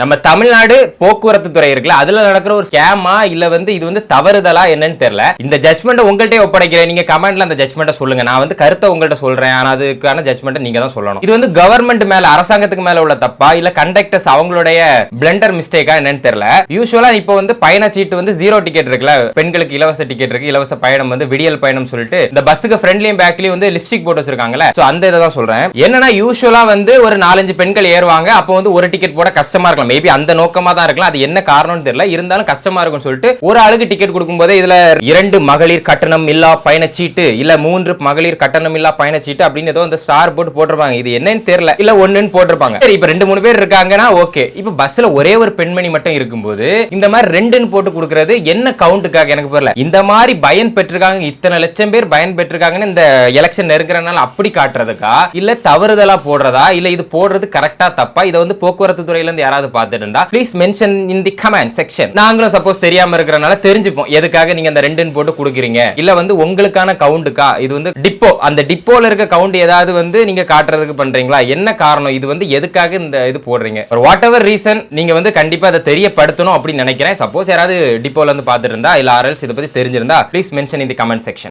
நம்ம தமிழ்நாடு போக்குவரத்து துறை இருக்குல்ல, அதுல நடக்கிற ஒரு ஸ்கேமா இல்ல இது தவறுதலா என்னன்னு தெரியல. இந்த ஜட்ஜ்மெண்ட் உங்கள்கிட்ட ஒப்படைக்கிறேன். நீங்க கமெண்ட்ல அந்த ஜட்ஜ்மெண்ட்டை சொல்லுங்க. நான் கருத்தை உங்கள்கிட்ட சொல்றேன். ஆனா அதுக்கான ஜட்ஜ்மெண்ட் நீங்க தான் சொல்லணும். இது கவர்மெண்ட் மேல, அரசாங்கத்துக்கு மேல உள்ள தப்பா இல்ல கண்டக்டர்ஸ் அவங்களுடைய பிளண்டர் மிஸ்டேக்கா என்னன்னு தெரியல. யூசுவலா இப்போ பயணச்சீட்டு ஜீரோ டிக்கெட் இருக்குல்ல, பெண்களுக்கு இலவச டிக்கெட் இருக்கு, இலவச பயணம் விடியல் பயணம் சொல்லிட்டு இந்த பஸ்ஸுக்கு ஃப்ரண்ட்லயும் பேக்லயும் லிப்ஸ்டிக் போட்டு வச்சிருக்காங்கல்ல. சோ அந்த இதை தான் சொல்றேன். என்னன்னா யூசுவலா ஒரு 4-5 பெண்கள் ஏறுவாங்க. அப்போ ஒரு டிக்கெட் போட கஷ்டமா இருக்கலாம். மேபி அந்த நோக்கமா தான் இருக்கலாம். அது என்ன காரணம்னு தெரியல. இருந்தாலும் கஷ்டமா இருக்கும் சொல்லிட்டு ஒரு ஆளுக்கு டிக்கெட் கொடுக்கும்போது இதுல 2 மகளிர் கட்டணம் இல்லா பயணச்சீட்டு இல்ல 3 மகளிர் கட்டணம் இல்லா பயணச்சீட்டு அப்படின்னு ஏதோ அந்த ஸ்டார் போட்டு போட்டிருப்பாங்க. இது என்னன்னு தெரியல. இல்ல ஒண்ணுன்னு போட்டிருப்பாங்க. சரி, இப்ப 2-3 பேர் இருக்காங்கன்னா ஓகே. இப்ப பஸ்ல ஒரே ஒரு பெண்மணி மட்டும் இருக்கும்போது இந்த மாதிரி 2ன்னு போட்டு கொடுக்கிறது என்ன கவுண்ட்டுக்காக எனக்கு புரியல. இந்த மாதிரி பயன் பெற்றிருக்காங்க, இத்தனை லட்சம் பேர் பயன் பெற்றிருக்காங்கன்னு இந்த எலெக்ஷன் நெருங்குறதுனால அப்படி காட்டுறதுக்கா இல்ல தவறுதலா போடுறதா இல்ல இது போடுறது கரெக்டா தப்பா? இதை போக்குவரத்து துறையில இருந்து யாராவது பார்த்துட்டு இருந்தா please mention in the comment section. நாங்களும் சப்போஸ் தெரியாம இருக்கிறனால தெரிஞ்சுப்போம் எதுக்காக நீங்க அந்த 2ன்னு போட்டு கொடுக்குறீங்க. இல்ல உங்களுக்கான கவுண்டுக்கா இது டிப்போ, அந்த டிப்போல இருக்க கவுண்ட் ஏதாவது நீங்க காட்டுறதுக்கு பண்றீங்களா? என்ன காரணம்? இது எதுக்காக இந்த இது போடுறீங்க? வாட் எவர் ரீசன் நீங்க கண்டிப்பா அதை தெரியப்படுத்தணும் அப்படின்னு நினைக்கிறேன். சப்போஸ் யாராவது டிப்போல இருந்து பார்த்துட்டு இருந்தா இல்ல ஆர்எல்ஸ் இதை பத்தி தெரிஞ்சிருந்தா please mention in the comment section.